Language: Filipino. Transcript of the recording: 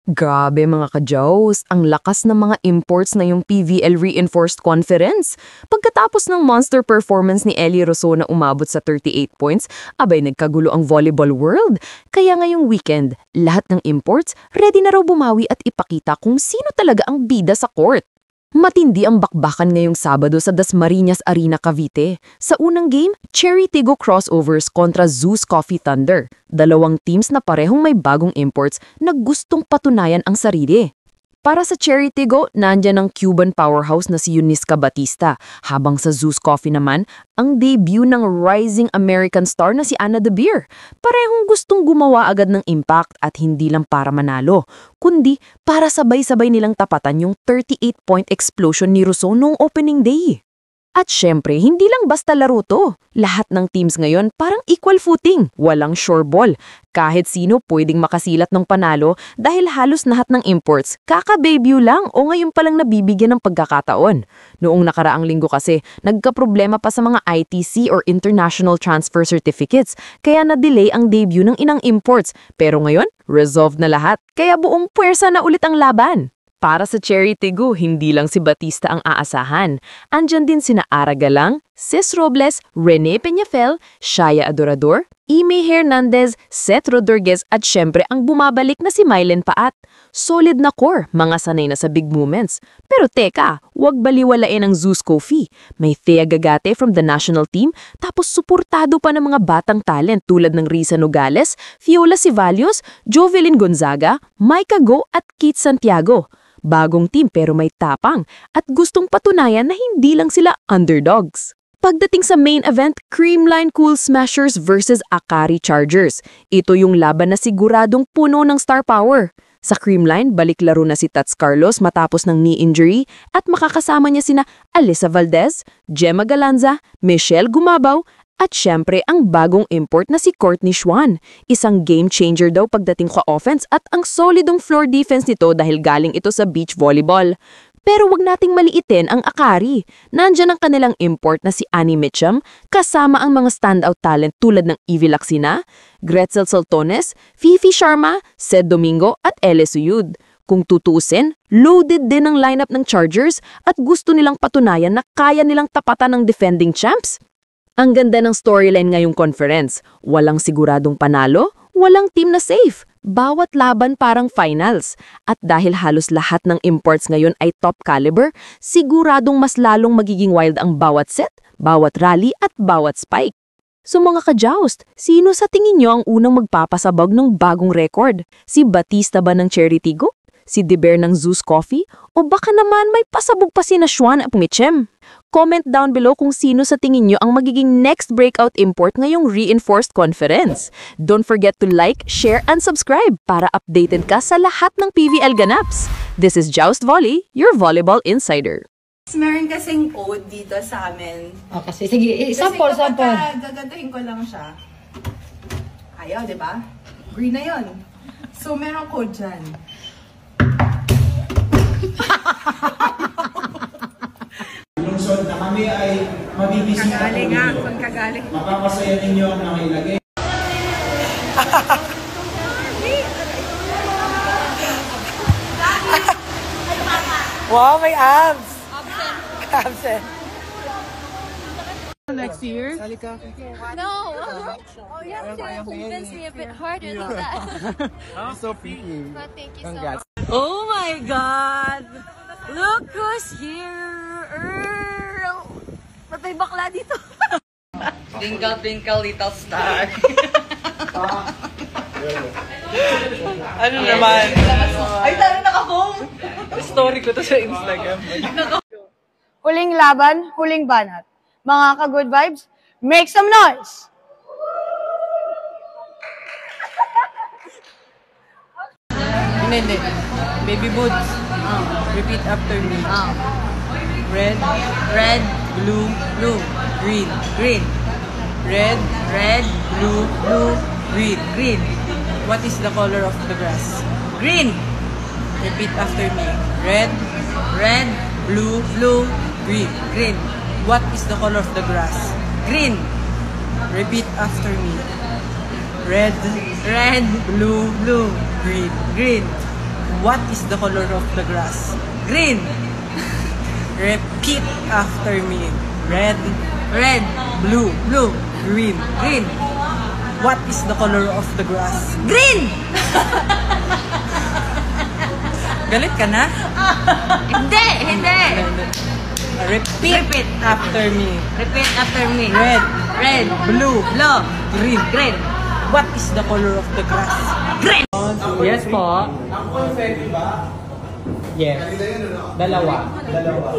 Grabe mga ka-Jaws, ang lakas ng mga imports na yung PVL Reinforced Conference. Pagkatapos ng monster performance ni Ellie Rosso na umabot sa 38 points, abay nagkagulo ang volleyball world. Kaya ngayong weekend, lahat ng imports ready na raw bumawi at ipakita kung sino talaga ang bida sa court. Matindi ang bakbakan ngayong Sabado sa Dasmariñas Arena, Cavite. Sa unang game, Cherry Tigo crossovers kontra Zeus Coffee Thunder. Dalawang teams na parehong may bagong imports na gustong patunayan ang sarili. Para sa Cherry Tigo, nandyan ang Cuban powerhouse na si Yunisca Batista. Habang sa Zeus Coffee naman, ang debut ng rising American star na si Anna De Beer. Parehong gustong gumawa agad ng impact at hindi lang para manalo, kundi para sabay-sabay nilang tapatan yung 38-point explosion ni Rosso noong opening day. At syempre, hindi lang basta laro to. Lahat ng teams ngayon parang equal footing, walang sure ball. Kahit sino pwedeng makasilat ng panalo dahil halos lahat ng imports kaka-debut lang o ngayon palang nabibigyan ng pagkakataon. Noong nakaraang linggo kasi, nagkaproblema pa sa mga ITC or International Transfer Certificates, kaya na-delay ang debut ng inang imports. Pero ngayon, resolved na lahat, kaya buong puwersa na ulit ang laban. Para sa Cherry Tigo, hindi lang si Batista ang aasahan. Andyan din sina Ara Galang, Sis Robles, Rene Peñafel, Shaya Adorador, Ime Hernandez, Seth Rodriguez at syempre ang bumabalik na si Mylen Paat. Solid na core, mga sanay na sa big moments. Pero teka, huwag baliwalain ang Zeus Coffee. May Thea Gagate from the national team, tapos suportado pa ng mga batang talent tulad ng Risa Nogales, Fiola Ceballos, Jovelyn Gonzaga, Micah Go at Keith Santiago. Bagong team pero may tapang at gustong patunayan na hindi lang sila underdogs. Pagdating sa main event, Creamline Cool Smashers versus Akari Chargers. Ito yung laban na siguradong puno ng star power. Sa Creamline, balik laro na si Tats Carlos matapos ng knee injury at makakasama niya sina Alyssa Valdez, Gemma Galanza, Michelle Gumabaw, at syempre ang bagong import na si Courtney Schwan. Isang game changer daw pagdating sa offense at ang solidong floor defense nito dahil galing ito sa beach volleyball. Pero wag nating maliitin ang Akari. Nandyan ang kanilang import na si Annie Mitchum kasama ang mga standout talent tulad ng Evie Laxina, Gretzel Saltones, Fifi Sharma, Sed Domingo at Elis Uyud. Kung tutusin, loaded din ang lineup ng Chargers at gusto nilang patunayan na kaya nilang tapatan ng defending champs. Ang ganda ng storyline ngayong conference. Walang siguradong panalo, walang team na safe. Bawat laban parang finals. At dahil halos lahat ng imports ngayon ay top caliber, siguradong mas lalong magiging wild ang bawat set, bawat rally at bawat spike. So mga ka-Joust, sino sa tingin nyo ang unang magpapasabog ng bagong record? Si Batista ba ng Cherry Tigo? Si De Beer ng Zeus Coffee? O baka naman may pasabog pa si Schwan at Mitchem? Comment down below kung sino sa tingin nyo ang magiging next breakout import ngayong Reinforced Conference. Don't forget to like, share, and subscribe para updated ka sa lahat ng PVL ganaps. This is Joust Volley, your volleyball insider. Meron kasing code dito sa amin. O kasi, sige, sample. Gagandahin ko lang siya. Ayaw, di ba? Green na yun. So, meron code dyan. Lungsod na kami ay mabibisita po ninyo. Mapapasaya ninyo ang nakilagay. Wow, may abs! Absent. Next year? No! Oh, you have to convince me a bit harder than that. So pretty. But thank you so much. Oh my God! Look who's here! Ba't may bakla dito? Twinkle, twinkle, little star. Ano naman? Ay, tayo naka-home! Story ko to sa Instagram. Huling laban, huling banat. Mga ka-good vibes, make some noise! Hindi. Baby boots. Repeat after me. Red. Red, Blue. blue, Green. green. Red. Red, Blue. blue, Green. green. What is the color of the grass? Green, Repeat after me. Red. red, Blue. blue, Green. green. What is the color of the grass? Green, Repeat after me. Red. red, Blue. blue, Green. green. What is the color of the grass? Green. Repeat after me. Red, Red. blue, Blue. green. Green. What is the color of the grass? Green! Galit ka na? Hindi! Hindi! Repeat after me. Repeat after me. Red, Red. blue, Blue. green. Green. What is the color of the grass? Green! Yes po. Ang confetti ba? Yes. Dalawa. Dalawa.